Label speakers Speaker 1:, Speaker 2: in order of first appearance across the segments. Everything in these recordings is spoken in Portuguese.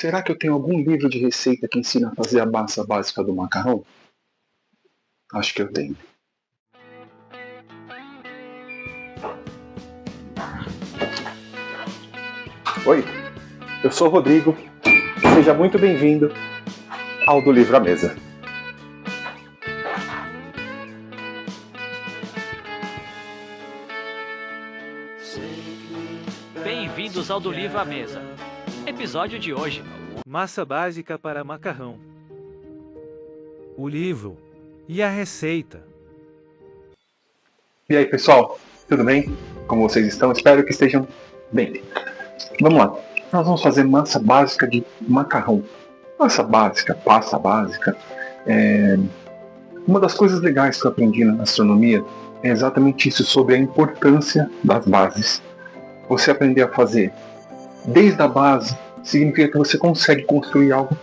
Speaker 1: Será que eu tenho algum livro de receita que ensina a fazer a massa básica do macarrão? Acho que eu tenho. Oi, eu sou o Rodrigo. Seja muito bem-vindo ao Do Livro à Mesa.
Speaker 2: Bem-vindos ao Do Livro à Mesa. Episódio de hoje:
Speaker 3: massa básica para macarrão. O livro e a receita.
Speaker 1: E aí, pessoal? Tudo bem? Como vocês estão? Espero que estejam bem. Vamos lá. Nós vamos fazer massa básica de macarrão. Massa básica, pasta básica. Uma das coisas legais que eu aprendi na gastronomia é exatamente isso, sobre a importância das bases. Você aprender a fazer desde a base significa que você consegue construir algo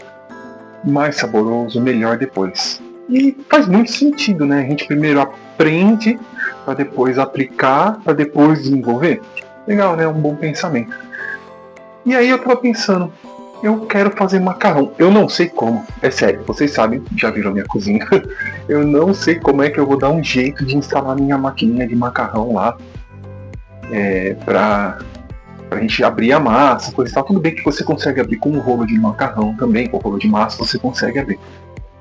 Speaker 1: mais saboroso, melhor depois. E faz muito sentido, né? A gente primeiro aprende para depois aplicar, para depois desenvolver. Legal, né? Um bom pensamento. E aí eu tava pensando, eu quero fazer macarrão. Eu não sei como, é sério, vocês sabem, já viram minha cozinha. Eu não sei como é que eu vou dar um jeito de instalar minha maquininha de macarrão lá. Pra gente abrir a massa, coisa e tal. Tudo bem que você consegue abrir com um rolo de macarrão também, com o rolo de massa você consegue abrir.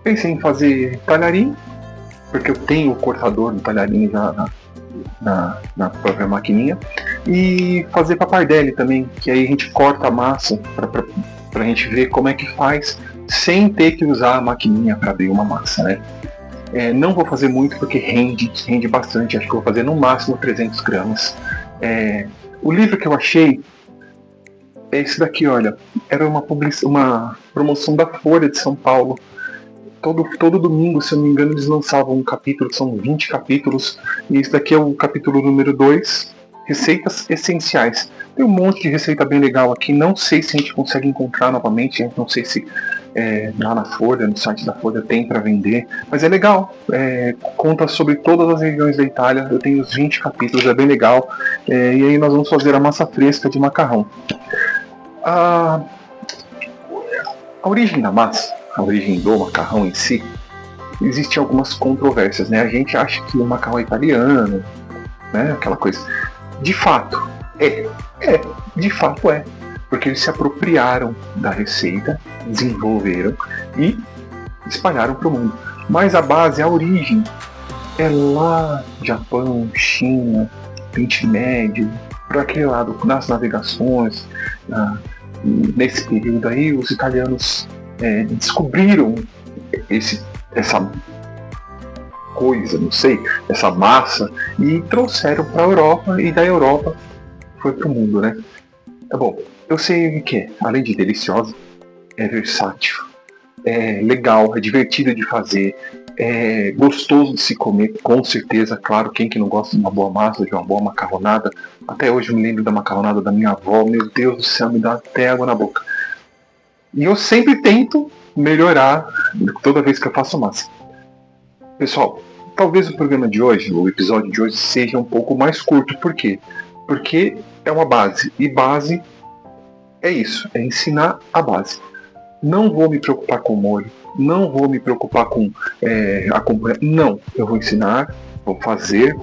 Speaker 1: Pensei em fazer talharim, porque eu tenho o cortador do talharim já na própria maquininha, e fazer pappardelle também, que aí a gente corta a massa pra gente ver como é que faz sem ter que usar a maquininha para abrir uma massa, né? Não vou fazer muito porque rende bastante, acho que eu vou fazer no máximo 300 gramas. O livro que eu achei é esse daqui, olha. Era uma promoção da Folha de São Paulo. Todo domingo, se eu não me engano, eles lançavam um capítulo, que são 20 capítulos. E esse daqui é o capítulo número 2, Receitas Essenciais. Tem um monte de receita bem legal aqui. Não sei se a gente consegue encontrar novamente. Não sei se lá na Folha, no site da Folha, tem para vender. Mas é legal. Conta sobre todas as regiões da Itália. Eu tenho os 20 capítulos, é bem legal. E aí nós vamos fazer a massa fresca de macarrão. A origem da massa, a origem do macarrão em si, existem algumas controvérsias, né? A gente acha que o macarrão é italiano, né? Aquela coisa. De fato, de fato é. Porque eles se apropriaram da receita, desenvolveram e espalharam para o mundo. Mas a base, a origem, é lá Japão, China, Oriente Médio, para aquele lado, nas navegações. Nesse período aí, os italianos descobriram essa coisa, não sei, essa massa, e trouxeram para a Europa, e da Europa foi para o mundo, né? Tá bom, eu sei que é, além de deliciosa, é versátil, é legal, é divertido de fazer, é gostoso de se comer, com certeza, claro, quem que não gosta de uma boa massa, de uma boa macarronada. Até hoje eu me lembro da macarronada da minha avó, meu Deus do céu, me dá até água na boca. E eu sempre tento melhorar toda vez que eu faço massa. Pessoal, talvez o programa de hoje, o episódio de hoje, seja um pouco mais curto. Por quê? Porque é uma base, e base é isso, é ensinar a base. Não vou me preocupar com o molho, não vou me preocupar com acompanhar. Não, eu vou ensinar, vamos fazer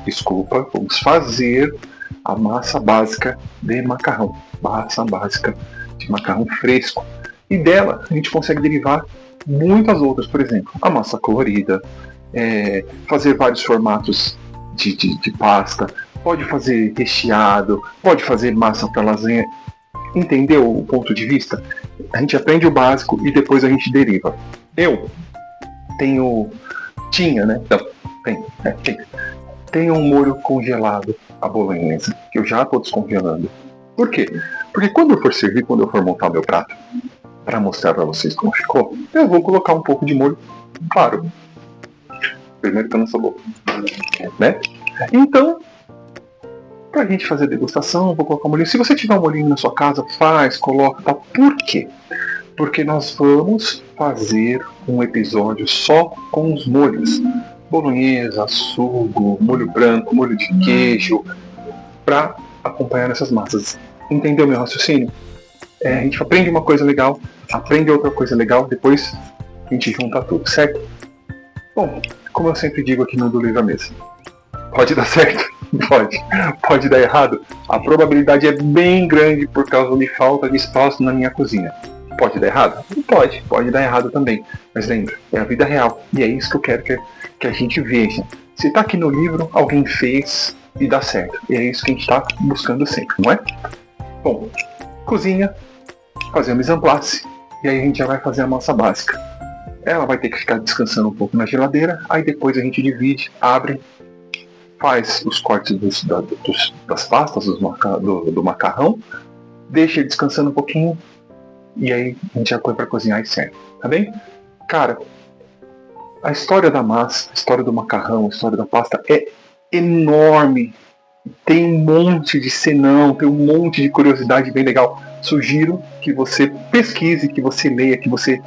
Speaker 1: a massa básica de macarrão. Massa básica de macarrão fresco. E dela a gente consegue derivar muitas outras, por exemplo, a massa colorida, fazer vários formatos de pasta, pode fazer recheado, pode fazer massa para lasanha. Entendeu o ponto de vista? A gente aprende o básico e depois a gente deriva. Eu tinha, né? Tenho um molho congelado à bolonhesa, que eu já estou descongelando. Por quê? Porque quando eu for servir, quando eu for montar meu prato, para mostrar para vocês como ficou, eu vou colocar um pouco de molho, claro. Primeiro tá na sua boca, né? Então, pra gente fazer degustação, eu vou colocar um molhinho. Se você tiver um molhinho na sua casa, coloca, tá? Por quê? Porque nós vamos fazer um episódio só com os molhos. Bolonhesa, sugo, molho branco, molho de queijo, para acompanhar essas massas. Entendeu meu raciocínio? A gente aprende uma coisa legal aprende outra coisa legal, depois a gente junta tudo, certo? Bom, como eu sempre digo aqui no Do Livro à Mesa, pode dar certo? Pode. Pode dar errado? A probabilidade é bem grande por causa de falta de espaço na minha cozinha. Pode dar errado? Pode dar errado também. Mas lembra, é a vida real. E é isso que eu quero que a gente veja. Se tá aqui no livro, alguém fez e dá certo. E é isso que a gente tá buscando sempre, não é? Bom, cozinha, fazer a mise en place, e aí a gente já vai fazer a massa básica. Ela vai ter que ficar descansando um pouco na geladeira, aí depois a gente divide, abre, faz os cortes das pastas, do macarrão, deixa ele descansando um pouquinho, e aí a gente já põe para cozinhar e serve, tá bem? Cara, a história da massa, a história do macarrão, a história da pasta é enorme. Tem um monte de senão, tem um monte de curiosidade bem legal. Sugiro que você pesquise, que você leia, que você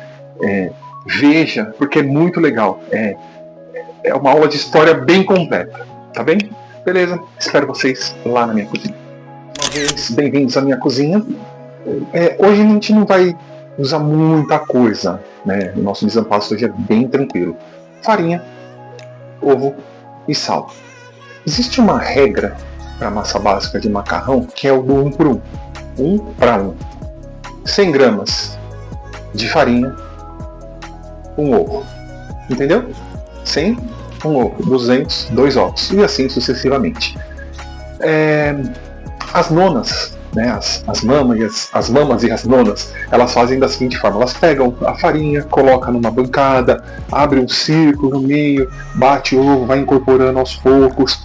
Speaker 1: veja, porque é muito legal. É uma aula de história bem completa, tá bem? Beleza? Espero vocês lá na minha cozinha. Uma vez, bem-vindos à minha cozinha. Hoje a gente não vai usar muita coisa, né? O nosso mise en place hoje é bem tranquilo. Farinha, ovo e sal. Existe uma regra para a massa básica de macarrão que é o do 1 por 1. 1 para 1. 100 gramas de farinha, um ovo. Entendeu? 100, um ovo. 200, 2 ovos. E assim sucessivamente. As nonas, né, as mamas e as nonas, elas fazem da seguinte forma: elas pegam a farinha, colocam numa bancada, abre um círculo no meio, bate o ovo, vai incorporando aos poucos.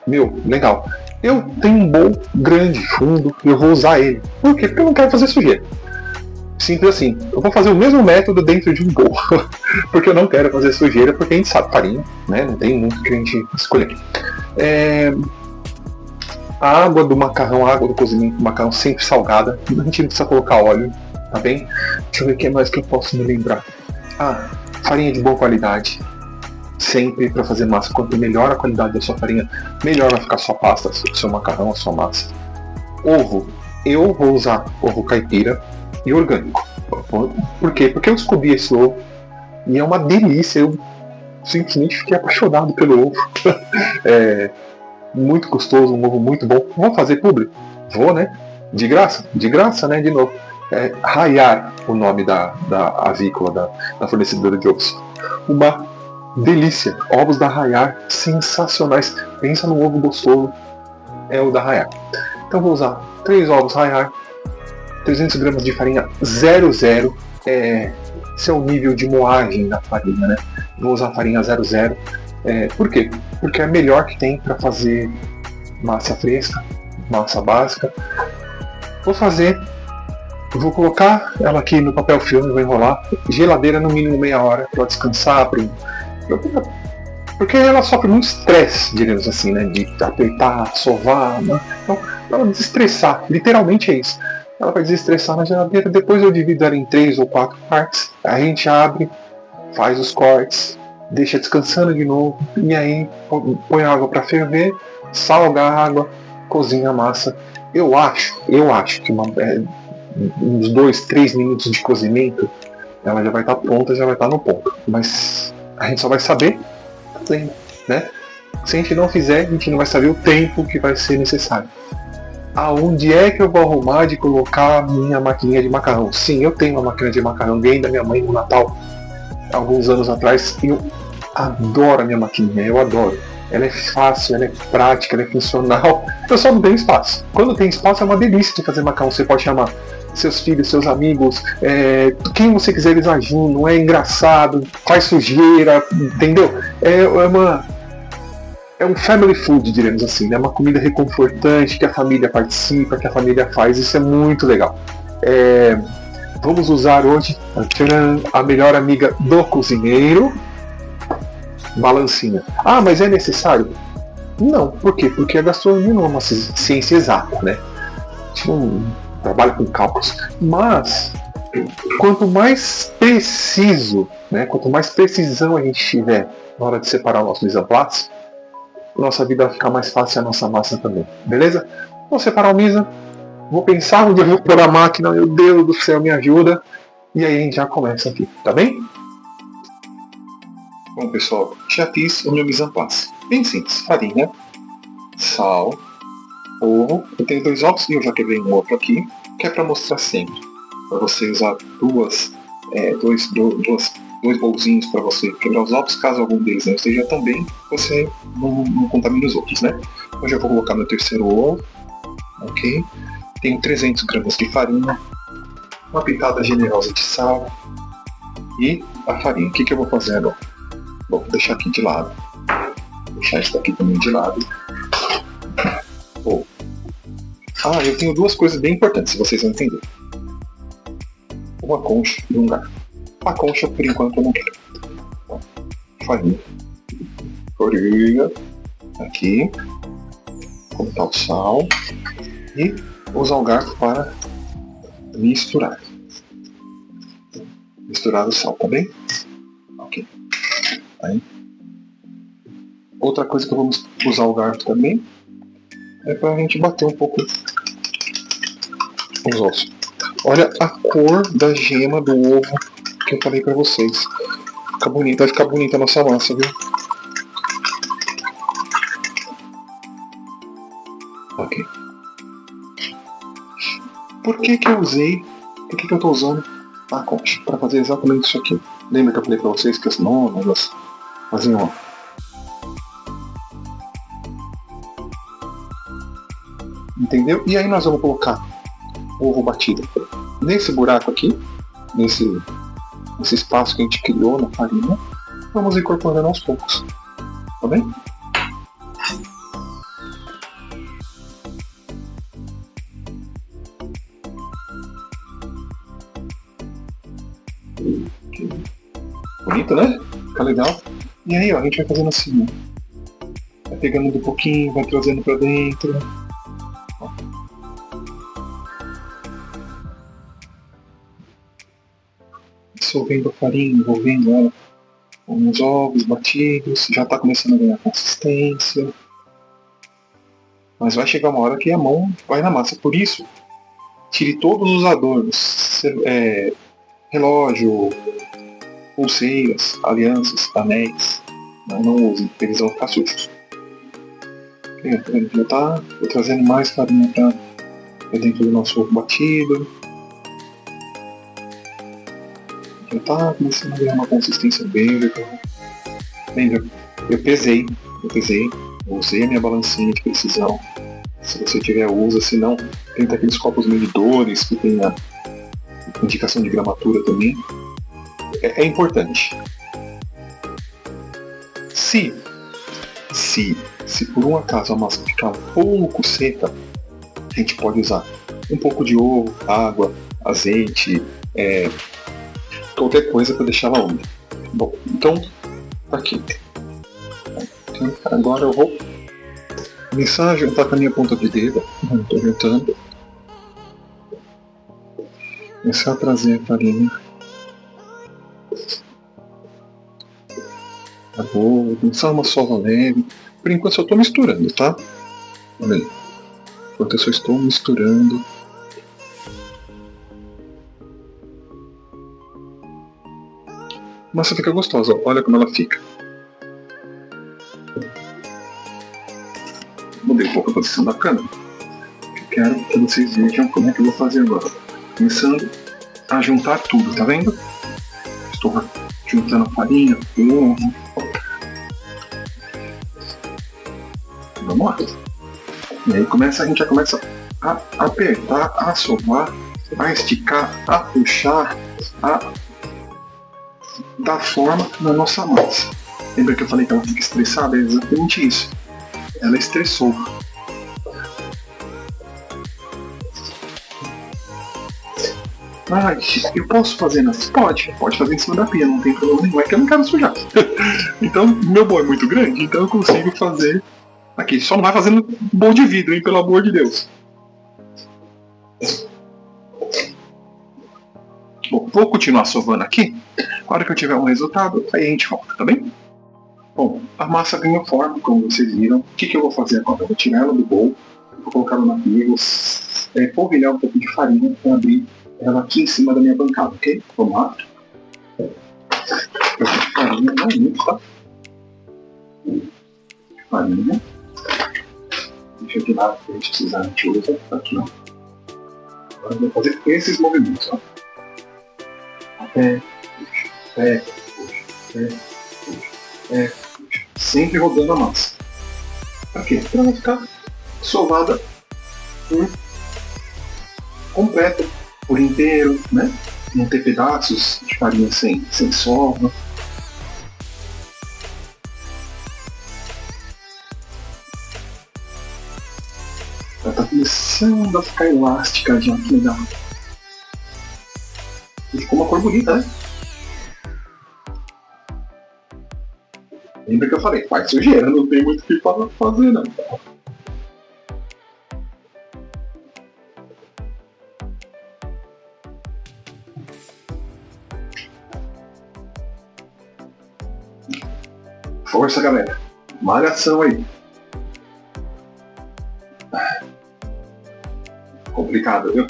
Speaker 1: Meu, legal. Eu tenho um bowl grande, fundo, e eu vou usar ele. Por quê? Porque eu não quero fazer sujeira. Simples assim. Eu vou fazer o mesmo método dentro de um bowl. Porque eu não quero fazer sujeira, porque a gente sabe farinha, né? Não tem muito que a gente escolher. A água do macarrão, a água do cozimento do macarrão sempre salgada. A gente não precisa colocar óleo, tá bem? Deixa eu ver o que mais que eu posso me lembrar. Farinha de boa qualidade. Sempre para fazer massa, quanto melhor a qualidade da sua farinha, melhor vai ficar a sua pasta, o seu macarrão, a sua massa. Ovo, eu vou usar ovo caipira e orgânico. Por quê? Porque eu descobri esse ovo e é uma delícia. Eu simplesmente fiquei apaixonado pelo ovo. Muito gostoso, um ovo muito bom. Vou fazer público? Vou, né? De graça, né? De novo. Hayar, o nome da avícola, da fornecedora de ovos. Uma delícia, ovos da Hayar, sensacionais. Pensa num ovo gostoso, é o da Hayar. Então vou usar 3 ovos Hayar, 300 gramas de farinha 00. Esse é o nível de moagem da farinha, né? Vou usar farinha 00. Por quê? Porque é a melhor que tem para fazer massa fresca, massa básica. Vou colocar ela aqui no papel filme, vou enrolar. Geladeira no mínimo meia hora para descansar, porque ela sofre muito estresse, digamos assim, né? De apertar, sovar, né? Então, para ela desestressar, literalmente é isso. Ela vai desestressar na geladeira, depois eu divido ela em 3 ou 4 partes, a gente abre, faz os cortes, deixa descansando de novo, e aí põe a água para ferver, salga a água, cozinha a massa. Eu acho que uns 2, 3 minutos de cozimento, ela já vai estar pronta, já vai estar no ponto. Mas a gente só vai saber fazendo, né? Se a gente não fizer, a gente não vai saber o tempo que vai ser necessário. Aonde é que eu vou arrumar de colocar a minha maquininha de macarrão? Sim, eu tenho uma máquina de macarrão, ganhei da minha mãe no Natal, alguns anos atrás, e eu adoro a minha maquininha, eu adoro. Ela é fácil, ela é prática, ela é funcional. Eu só não tenho espaço. Quando tem espaço é uma delícia de fazer macarrão. Você pode chamar seus filhos, seus amigos, quem você quiser, eles ajudam, é engraçado, faz sujeira, entendeu? É um family food, diremos assim, né? Uma comida reconfortante, que a família participa, que a família faz, isso é muito legal. Vamos usar hoje a melhor amiga do cozinheiro, balancinha. Mas é necessário? Não, por quê? Porque a gastronomia não é uma ciência exata, né? A gente não trabalha com cálculos, mas quanto mais preciso, né, quanto mais precisão a gente tiver na hora de separar o nosso mise en place, nossa vida vai ficar mais fácil, a nossa massa também, beleza? Vou separar o misa, vou pensar onde eu vou pôr a máquina, meu Deus do céu, me ajuda, E aí a gente já começa aqui, tá bem? Bom, pessoal, já fiz o meu mise en place. Bem simples, farinha, sal, ovo. Eu tenho 2 ovos e eu já quebrei um outro aqui, que é para mostrar sempre. Para você usar dois bolzinhos para você quebrar os ovos, caso algum deles não esteja tão bem, você não contamina os outros, né? Eu já vou colocar meu terceiro ovo, ok? Tenho 300 gramas de farinha, uma pitada generosa de sal e a farinha. O que eu vou fazer agora? Vou deixar aqui de lado, deixar isso daqui também de lado. Eu tenho 2 coisas bem importantes, se vocês vão entender. Uma concha e um garfo. A concha, por enquanto, eu não quero. Farinha. Aqui. Colocar o sal. E usar o garfo para misturar. Misturar o sal, tá bem? Ok. Aí. Outra coisa que eu vou usar o garfo também é para a gente bater um pouco os ossos. Olha a cor da gema do ovo que eu falei pra vocês. Fica bonita, vai ficar bonita a nossa massa, viu? Ok. Por que eu tô usando a concha? Pra fazer exatamente isso aqui. Lembra que eu falei pra vocês que as nonas, elas faziam, ó. Entendeu? E aí nós vamos colocar o ovo batido nesse buraco aqui, nesse espaço que a gente criou na farinha. Vamos incorporando aos poucos, tá bem? Bonito, né? Fica legal. E aí, ó, a gente vai fazendo assim, ó. Vai pegando de pouquinho, vai trazendo pra dentro. Dissolvendo a farinha, envolvendo ela com os ovos batidos, já está começando a ganhar consistência. Mas vai chegar uma hora que a mão vai na massa. Por isso, tire todos os adornos, relógio, pulseiras, alianças, anéis. Não use, eles vão ficar sujos. Já está trazendo mais farinha para dentro do nosso ovo batido. Já tá começando a ganhar uma consistência bem legal. Lembra, eu pesei, usei a minha balancinha de precisão. Se você tiver, usa, se não, tem aqueles copos medidores que tem a indicação de gramatura também. É importante. Se por um acaso a massa ficar um pouco seca, a gente pode usar um pouco de ovo, água, azeite, qualquer coisa para deixar ela úmida. Bom, então, tá aqui. Então, agora eu vou começar a juntar com a minha ponta de dedo. Estou juntando. Começar a trazer a farinha. Tá bom, vou começar uma sova leve. Por enquanto eu só estou misturando, tá? Olha aí. Enquanto eu só estou misturando. A massa fica gostosa, olha como ela fica. Mudei um pouco a posição da câmera. Eu quero que vocês vejam como é que eu vou fazer agora. Começando a juntar tudo, tá vendo? Estou juntando a farinha, o ovo. Vamos lá. E aí a gente já começa a apertar, a sovar, a esticar, a puxar, a dar forma na nossa massa. Lembra que eu falei que ela fica estressada? É exatamente isso. Ela estressou. Eu posso fazer nas... Pode fazer em cima da pia, não tem problema nenhum, é que eu não quero sujar. Então, meu bowl é muito grande, então eu consigo fazer aqui. Só não vai fazendo bowl de vidro, hein, pelo amor de Deus. Bom, vou continuar sovando aqui. A hora que eu tiver um resultado, aí a gente volta, tá bem? Bom, a massa ganhou forma, como vocês viram. O que eu vou fazer agora? Eu vou tirar ela do bowl, vou colocar ela na pia, vou polvilhar um pouco de farinha para abrir ela aqui em cima da minha bancada, ok? Vamos lá. Farinha, não muito, tá? Farinha. Deixa eu tirar, se a gente precisar, a gente usa aqui, ó. Agora eu vou fazer esses movimentos, ó. Pé, puxa, pé, puxa, pé, puxa, pé, puxa. Sempre rodando a massa. Pra quê? Pra ela ficar sovada por completo, por inteiro, né? Não ter pedaços de farinha sem sova. Ela tá começando a ficar elástica já, que legal. E ficou uma cor bonita, né? Lembra que eu falei, faz sujeira, não tem muito o que fazer não. Força, galera. Malhação aí. Complicado, viu?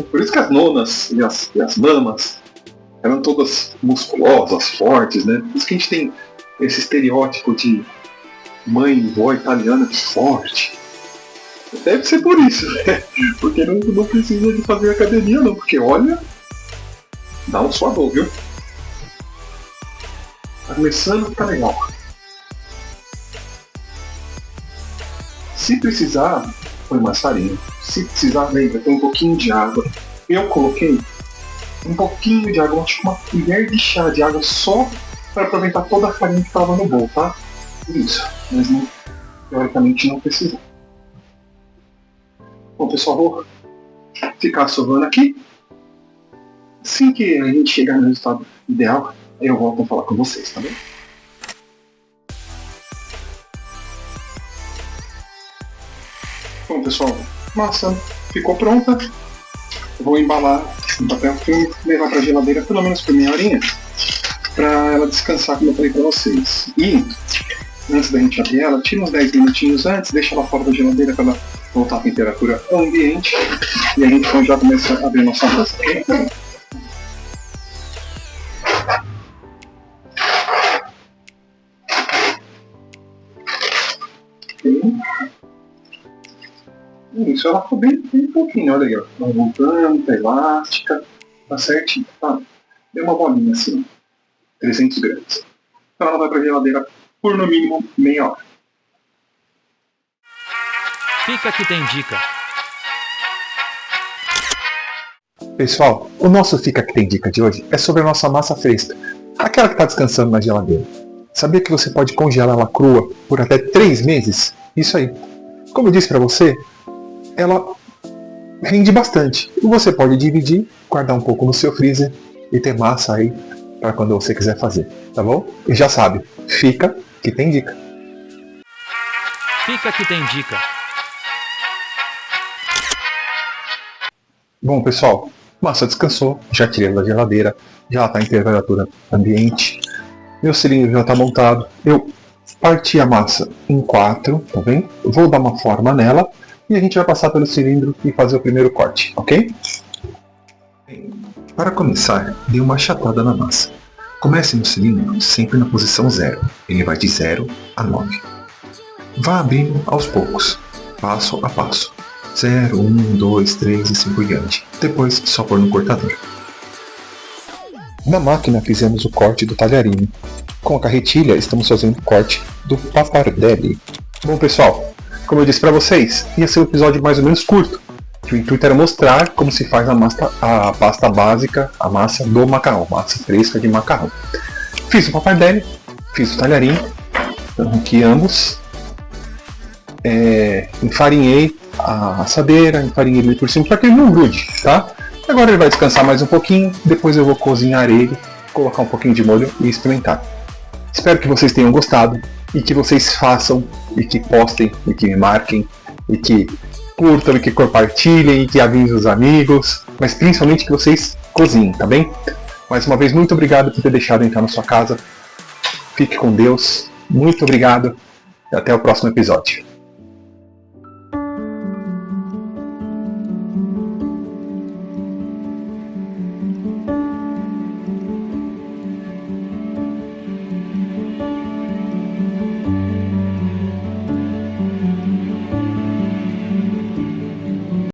Speaker 1: Por isso que as nonas e as mamas eram todas musculosas, fortes, né? Por isso que a gente tem esse estereótipo de mãe e vó italiana forte. Deve ser por isso, né? Porque não precisa de fazer academia não, porque olha, dá um suador, viu? Tá começando a ficar legal. Se precisar, põe mais farinha. Se precisar, lembra, tem um pouquinho de água. Eu coloquei um pouquinho de água, tipo uma colher de chá de água só para aproveitar toda a farinha que estava no bolo, tá? Isso, mas não, teoricamente não precisa. Bom, pessoal, vou ficar sovando aqui. Assim que a gente chegar no resultado ideal, eu volto a falar com vocês, tá bem? Bom, pessoal, massa ficou pronta. Vou embalar no papel filme, levar para a geladeira pelo menos por meia horinha, para ela descansar, como eu falei para vocês. E antes da gente abrir ela, tira uns 10 minutinhos antes, deixa ela fora da geladeira para ela voltar à temperatura ambiente e a gente já começa a abrir a nossa massa. Isso, ela ficou bem pouquinho, olha aí, ó. Tá voltando, tá elástica, tá certinho, tá? Deu uma bolinha assim, 300 gramas. Então ela vai pra geladeira por no mínimo meia hora.
Speaker 2: Fica que tem dica.
Speaker 1: Pessoal, o nosso Fica que tem dica de hoje é sobre a nossa massa fresca, aquela que está descansando na geladeira. Sabia que você pode congelar ela crua por até 3 meses? Isso aí. Como eu disse para você, ela rende bastante. E você pode dividir, guardar um pouco no seu freezer e ter massa aí para quando você quiser fazer, tá bom? E já sabe, fica que tem dica.
Speaker 2: Fica que tem dica.
Speaker 1: Bom, pessoal, massa descansou, já tirei ela da geladeira, já está em temperatura ambiente. Meu cilindro já está montado. Eu parti a massa em 4, tá vendo? Vou dar uma forma nela e a gente vai passar pelo cilindro e fazer o primeiro corte, ok? Para começar, dê uma achatada na massa. Comece no cilindro sempre na posição 0. Ele vai de 0 a 9. Vá abrindo aos poucos, passo a passo. 0, 1, 2, 3 e assim por diante. Depois só pôr no cortador. Na máquina fizemos o corte do talharino. Com a carretilha estamos fazendo o corte do pappardelle. Bom, pessoal, como eu disse para vocês, ia ser um episódio mais ou menos curto. O intuito era mostrar como se faz a pasta básica, a massa do macarrão, massa fresca de macarrão. Fiz o pappardelle, fiz o talharino, aqui ambos. Enfarinhei a assadeira, enfarinhei ele por cima para que ele não grude, tá? Agora ele vai descansar mais um pouquinho, depois eu vou cozinhar ele, colocar um pouquinho de molho e experimentar. Espero que vocês tenham gostado e que vocês façam e que postem e que me marquem e que curtam e que compartilhem e que avisem os amigos, mas principalmente que vocês cozinhem, tá bem? Mais uma vez, muito obrigado por ter deixado entrar na sua casa. Fique com Deus, muito obrigado e até o próximo episódio.